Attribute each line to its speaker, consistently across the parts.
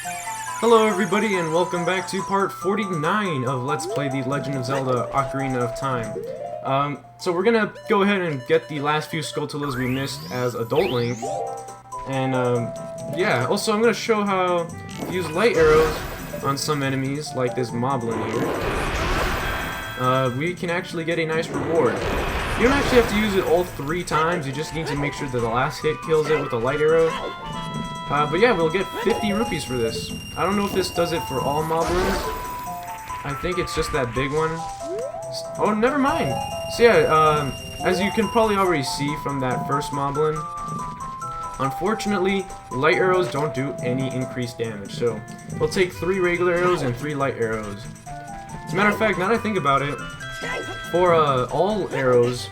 Speaker 1: Hello everybody and welcome back to part 49 of Let's Play The Legend of Zelda Ocarina of Time. So we're gonna go ahead and get the last few Skulltulas we missed as Adult Link. And yeah, also I'm gonna show how to use light arrows on some enemies, like this moblin here. We can actually get a nice reward. You don't actually have to use it all 3 times, you just need to make sure that the last hit kills it with a light arrow. But yeah, we'll get 50 rupees for this. I don't know if this does it for all moblins. I think it's just that big one. Oh, never mind. So yeah, as you can probably already see from that first moblin, unfortunately, light arrows don't do any increased damage. So we'll take 3 regular arrows and 3 light arrows. As a matter of fact, now that I think about it, for all arrows,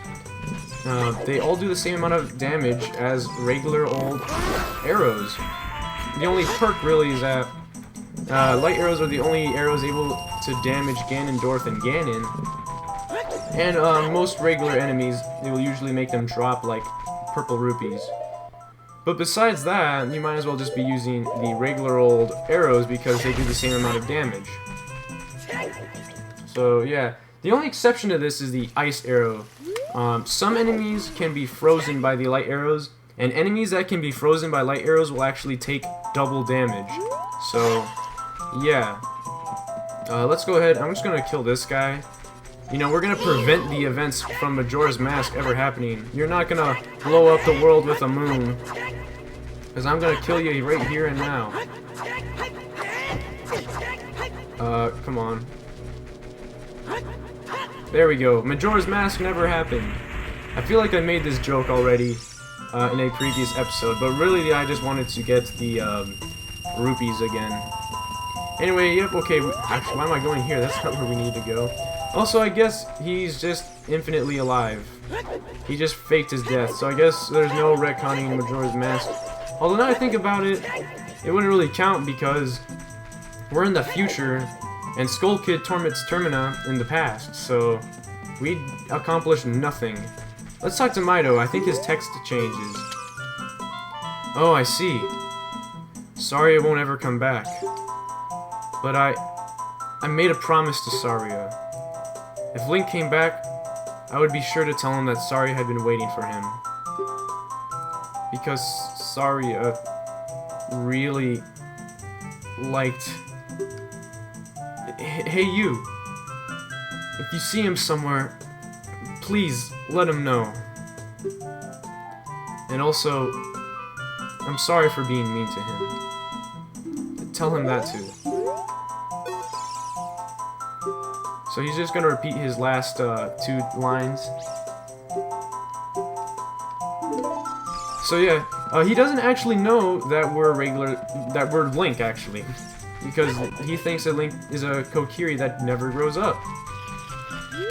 Speaker 1: they all do the same amount of damage as regular old arrows. The only perk really is that light arrows are the only arrows able to damage Ganondorf and Ganon. And most regular enemies, they will usually make them drop like purple rupees. But besides that, you might as well just be using the regular old arrows because they do the same amount of damage. So yeah, the only exception to this is the ice arrow. Some enemies can be frozen by the light arrows, and enemies that can be frozen by light arrows will actually take double damage. So, yeah. Let's go ahead. I'm just gonna kill this guy. You know, we're gonna prevent the events from Majora's Mask ever happening. You're not gonna blow up the world with a moon, because I'm gonna kill you right here and now. Come on. There we go. Majora's Mask never happened. I feel like I made this joke already in a previous episode, but really I just wanted to get the rupees again. Anyway, yep, okay. Actually, why am I going here? That's not where we need to go. Also, I guess he's just infinitely alive. He just faked his death, so I guess there's no retconning in Majora's Mask. Although now I think about it, it wouldn't really count because we're in the future, and Skull Kid torments Termina in the past, so we accomplished nothing. Let's talk to Mido. I think his text changes. Oh, I see. Sorry, it won't ever come back. But I made a promise to Saria. If Link came back, I would be sure to tell him that Saria had been waiting for him. Because Saria really liked... Hey, you. If you see him somewhere, please let him know. And also, I'm sorry for being mean to him. Tell him that too. So he's just gonna repeat his last 2 lines. So yeah, he doesn't actually know that we're Link actually. Because he thinks that Link is a Kokiri that never grows up.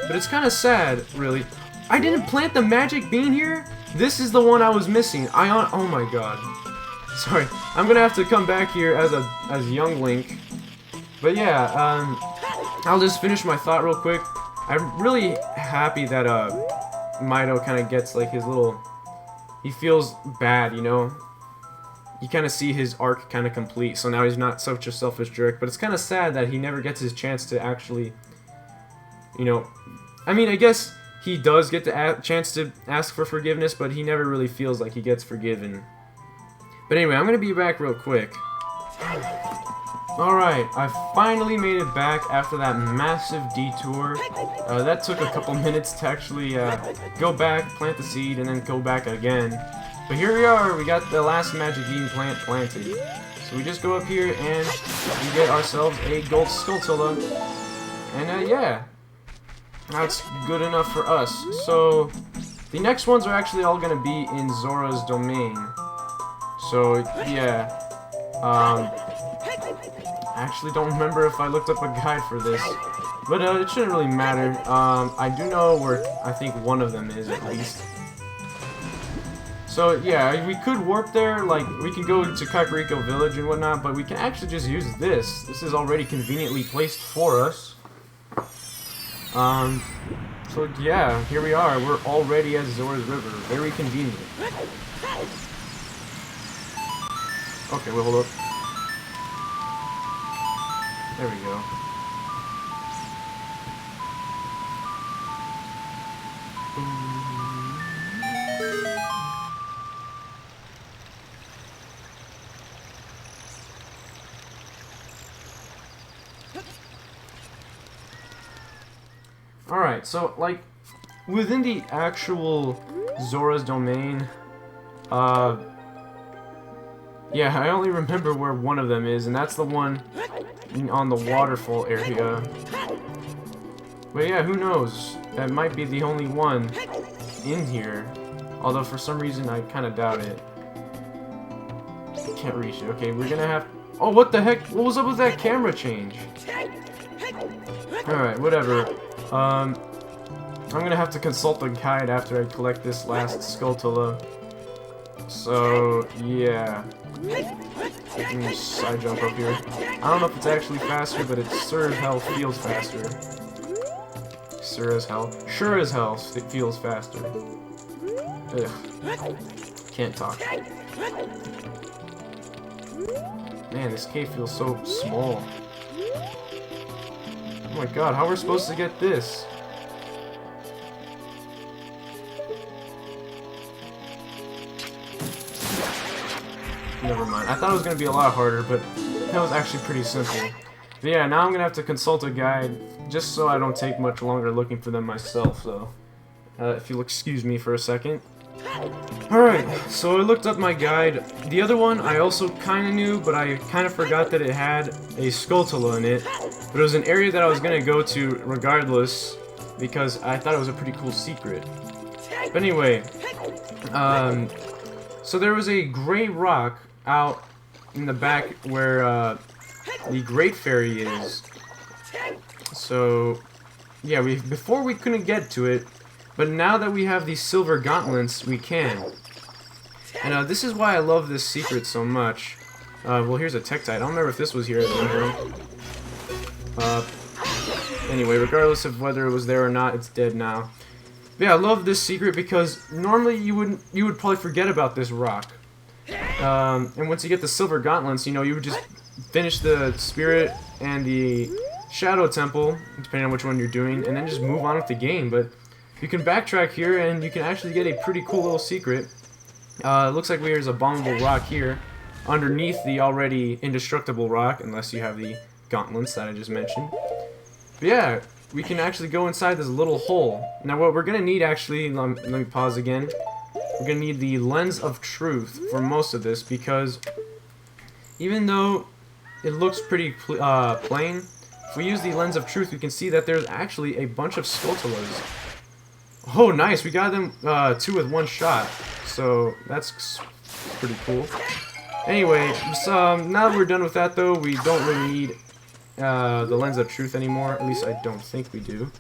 Speaker 1: But it's kind of sad, really. I didn't plant the magic bean here? This is the one I was missing. Oh my god. Sorry, I'm gonna have to come back here as young Link. But yeah, I'll just finish my thought real quick. I'm really happy that Mido kind of gets like his little... He feels bad, you know? You kind of see his arc kind of complete, so now he's not such a selfish jerk, but it's kind of sad that he never gets his chance to actually, you know, I mean, I guess he does get the chance to ask for forgiveness, but he never really feels like he gets forgiven. But anyway, I'm going to be back real quick. Alright, I finally made it back after that massive detour. That took a couple minutes to actually go back, plant the seed, and then go back again. But here we are, we got the last magic bean plant planted. So we just go up here and we get ourselves a gold Skulltula. And yeah, that's good enough for us. So the next ones are actually all going to be in Zora's domain. So yeah, I actually don't remember if I looked up a guide for this. But it shouldn't really matter. I do know where I think one of them is at least. So yeah, we could warp there, like we can go to Kakariko Village and whatnot, but we can actually just use this. This is already conveniently placed for us. So yeah, here we are. We're already at Zora's River. Very convenient. Okay, wait, hold up. There we go. Alright, so, like, within the actual Zora's domain, yeah, I only remember where one of them is, and that's the one on the waterfall area. But yeah, who knows? That might be the only one in here. Although for some reason I kind of doubt it. Can't reach it. Okay, we're gonna have... Oh, what the heck? What was up with that camera change? Alright, whatever. I'm gonna have to consult the guide after I collect this last Skulltula. So, yeah. Let me just side jump up here. I don't know if it's actually faster, but it sure as hell feels faster. Sure as hell. Sure as hell it feels faster. Ugh. Can't talk. Man, this cave feels so small. Oh my god, how are we supposed to get this? Never mind. I thought it was going to be a lot harder, but that was actually pretty simple. But yeah, now I'm going to have to consult a guide, just so I don't take much longer looking for them myself, so... if you'll excuse me for a second. Alright, so I looked up my guide. The other one I also kind of knew, but I kind of forgot that it had a Skulltula in it. But it was an area that I was going to go to regardless, because I thought it was a pretty cool secret. But anyway, so there was a gray rock out in the back where the Great Fairy is. So, yeah, before we couldn't get to it, but now that we have these silver gauntlets, we can. And this is why I love this secret so much. Well, here's a Tektite. I don't remember if this was here at the moment. Anyway, regardless of whether it was there or not, it's dead now. But yeah, I love this secret because normally you would probably forget about this rock. And once you get the silver gauntlets, you know, you would just finish the spirit and the shadow temple, depending on which one you're doing, and then just move on with the game. But you can backtrack here, and you can actually get a pretty cool little secret. It looks like there's a bombable rock here, underneath the already indestructible rock, unless you have the gauntlets that I just mentioned. But yeah, we can actually go inside this little hole. Now what we're going to need actually, let me pause again. We're going to need the Lens of Truth for most of this, because even though it looks pretty plain, if we use the Lens of Truth, we can see that there's actually a bunch of Skulltulas. Oh, nice! We got them 2 with 1 shot, so that's pretty cool. Anyway, so now that we're done with that, though, we don't really need the Lens of Truth anymore. At least I don't think we do.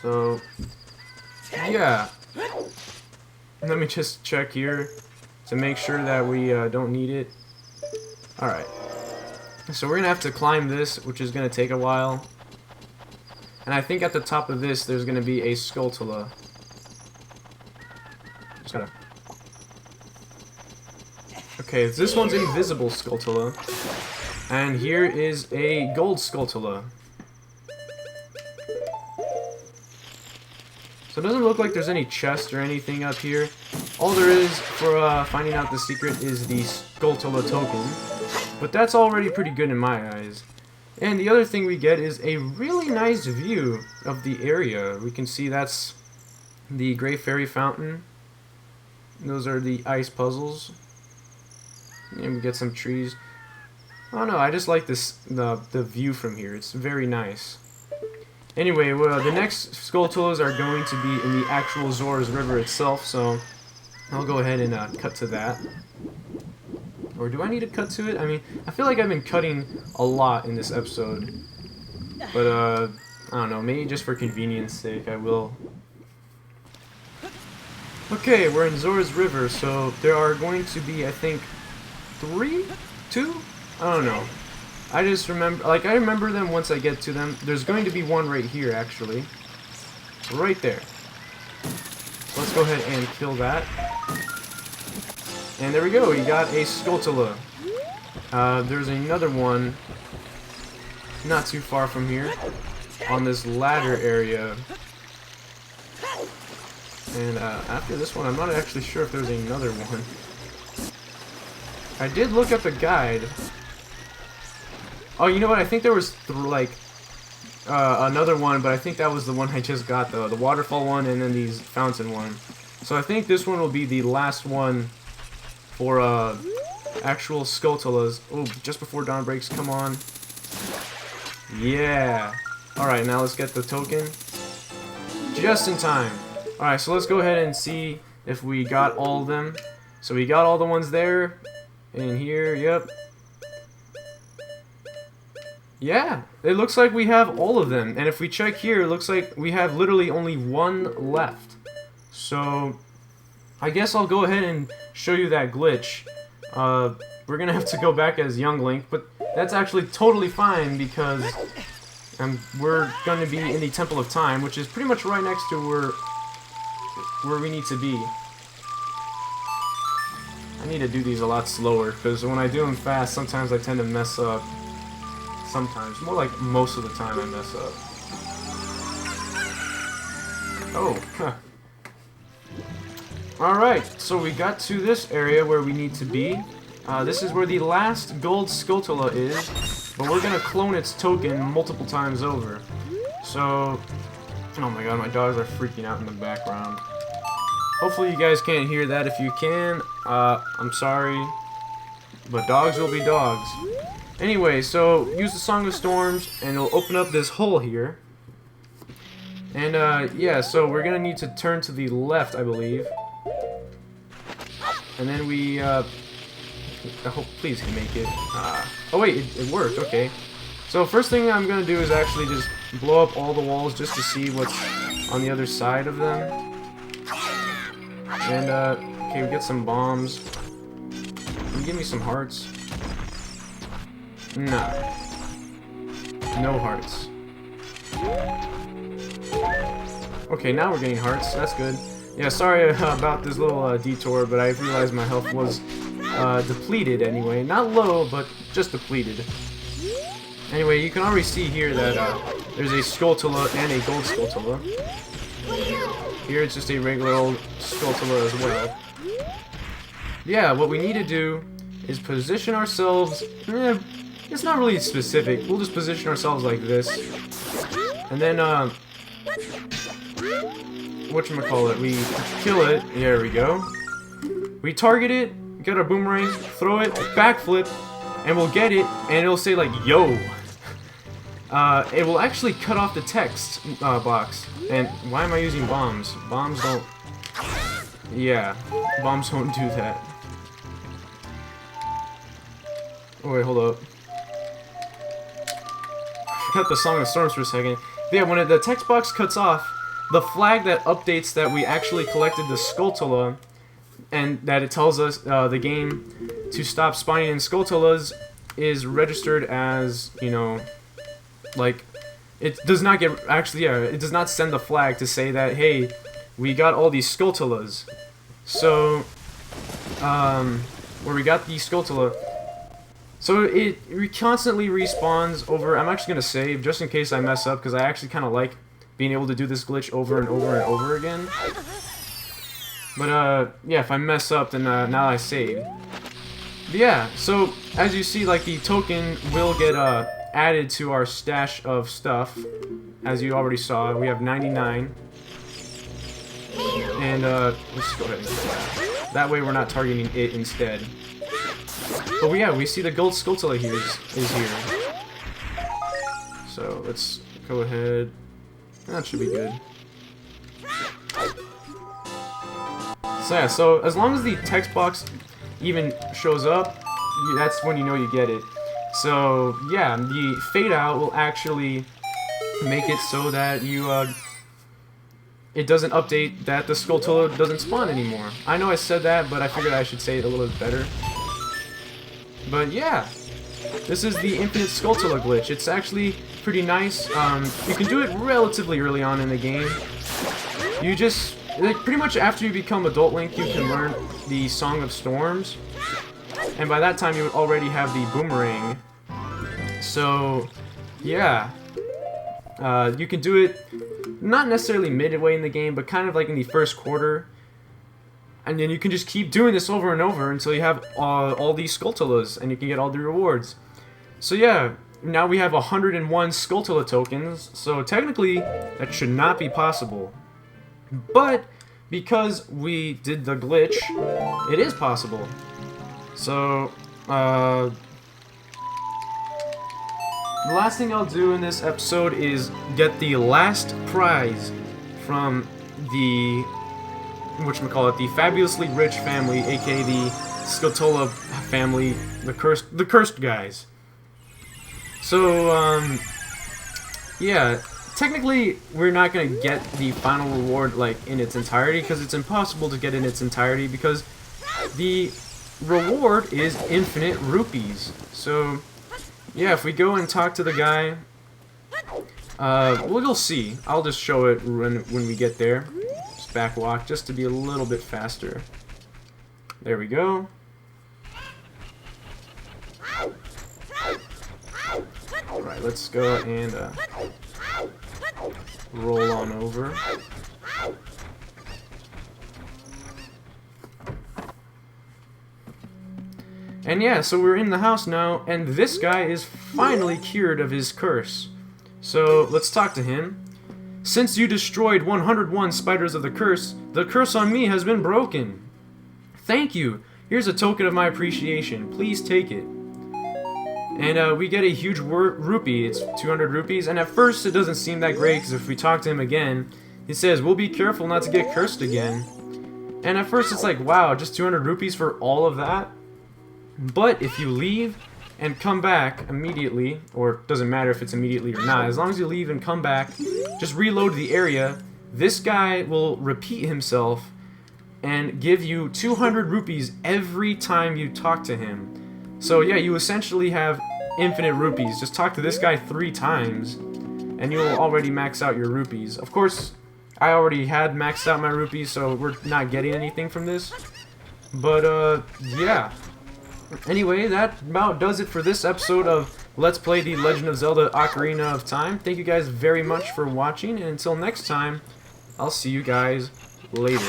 Speaker 1: So, yeah. Let me just check here to make sure that we don't need it. Alright. So we're going to have to climb this, which is going to take a while. And I think at the top of this, there's going to be a Skulltula. Just gotta... Okay, this one's invisible Skulltula. And here is a gold Skulltula. So it doesn't look like there's any chest or anything up here. All there is for finding out the secret is the Skulltula token. But that's already pretty good in my eyes. And the other thing we get is a really nice view of the area. We can see that's the Great Fairy Fountain. Those are the ice puzzles. And we get some trees. I don't know, I just like this the view from here. It's very nice. Anyway, the next Skulltulas are going to be in the actual Zora's River itself, so I'll go ahead and cut to that. Or do I need to cut to it? I mean, I feel like I've been cutting a lot in this episode. But, I don't know, maybe just for convenience sake, I will. Okay, we're in Zora's River, so there are going to be, I think, 3? 2? I don't know. I just remember, like, I remember them once I get to them. There's going to be one right here, actually. Right there. Let's go ahead and kill that. And there we go, we got a Skulltula. There's another one not too far from here, on this ladder area. And after this one, I'm not actually sure if there's another one. I did look at the guide. Oh, you know what? I think there was another one, but I think that was the one I just got, though. The waterfall one and then these fountain one. So I think this one will be the last one for actual Skulltulas. Oh, just before dawn breaks, come on. Yeah. Alright, now let's get the token. Just in time. Alright, so let's go ahead and see if we got all of them. So we got all the ones there. In here, yep. Yeah, it looks like we have all of them. And if we check here, it looks like we have literally only one left. So, I guess I'll go ahead and show you that glitch. We're gonna have to go back as Young Link, but that's actually totally fine because we're gonna be in the Temple of Time, which is pretty much right next to where we need to be. I need to do these a lot slower, because when I do them fast, sometimes I tend to mess up. Sometimes. More like most of the time I mess up. Oh, huh. Alright, so we got to this area where we need to be. This is where the last gold Skulltula is, but we're gonna clone its token multiple times over. So, oh my god, my dogs are freaking out in the background. Hopefully you guys can't hear that. If you can, I'm sorry, but dogs will be dogs. Anyway, so use the Song of Storms, and it'll open up this hole here. And, yeah, so we're gonna need to turn to the left, I believe. And then we, I hope, please make it. Oh wait, it worked, okay. So first thing I'm gonna do is actually just blow up all the walls just to see what's on the other side of them. And, okay, we get some bombs. Can you give me some hearts? Nah. No hearts. Okay, now we're getting hearts. That's good. Yeah, sorry about this little detour, but I realized my health was depleted anyway. Not low, but just depleted. Anyway, you can already see here that there's a Skulltula and a gold Skulltula. Here it's just a regular old Skulltula as well. Yeah, what we need to do is position ourselves... it's not really specific. We'll just position ourselves like this. And then, whatchamacallit, we kill it. There we go. We target it, get our boomerang, throw it, backflip, and we'll get it, and it'll say, like, yo. It will actually cut off the text box. And why am I using bombs? Bombs don't... Yeah, bombs don't do that. Oh, wait, hold up. I forgot the Song of Storms for a second. But yeah, when the text box cuts off, the flag that updates that we actually collected the Skulltula, and that it tells us the game to stop spawning in Skulltulas, is registered as, you know, like, it does not get, actually, yeah, it does not send the flag to say that, hey, we got all these Skulltulas. So, where we got the Skulltula, so it constantly respawns over, I'm actually going to save, just in case I mess up, because I actually kind of like being able to do this glitch over and over and over again. But, yeah, if I mess up, then now I save. But yeah, so, as you see, like, the token will get, added to our stash of stuff. As you already saw, we have 99. And, let's go ahead and kill that. That way we're not targeting it instead. But yeah, we see the gold Skulltula here is here. So, let's go ahead. That should be good. So yeah, so as long as the text box even shows up, that's when you know you get it. So yeah, the fade out will actually make it so that you it doesn't update that the Skulltula doesn't spawn anymore. I know I said that, but I figured I should say it a little bit better. But yeah, this is the Infinite Skulltula glitch. It's actually pretty nice. You can do it relatively early on in the game. You just, like, pretty much after you become Adult Link, you can learn the Song of Storms. And by that time, you would already have the boomerang. So, yeah. You can do it not necessarily midway in the game, but kind of like in the first quarter. And then you can just keep doing this over and over until you have all these Skulltulas, and you can get all the rewards. So yeah, now we have 101 Skulltula tokens, so technically that should not be possible. But because we did the glitch, it is possible. So, the last thing I'll do in this episode is get the last prize from the whatchamacallit, the fabulously rich family, aka the Skulltula family, the cursed guys. So, yeah, technically we're not gonna get the final reward like in its entirety because it's impossible to get in its entirety because the reward is infinite rupees. So, yeah, if we go and talk to the guy, we'll see. I'll just show it when we get there. Just back walk just to be a little bit faster. There we go. Alright, let's go and roll on over. And yeah, so we're in the house now, and this guy is finally cured of his curse. So let's talk to him. Since you destroyed 101 spiders of the curse on me has been broken. Thank you. Here's a token of my appreciation. Please take it. And we get a huge rupee. It's 200 rupees. And at first it doesn't seem that great because if we talk to him again, he says, we'll be careful not to get cursed again. And at first it's like, wow, just 200 rupees for all of that? But if you leave and come back immediately, or it doesn't matter if it's immediately or not, as long as you leave and come back, just reload the area, this guy will repeat himself and give you 200 rupees every time you talk to him. So yeah, you essentially have infinite rupees. Just talk to this guy 3 times, and you'll already max out your rupees. Of course, I already had maxed out my rupees, so we're not getting anything from this. But, yeah. Anyway, that about does it for this episode of Let's Play The Legend of Zelda Ocarina of Time. Thank you guys very much for watching, and until next time, I'll see you guys later.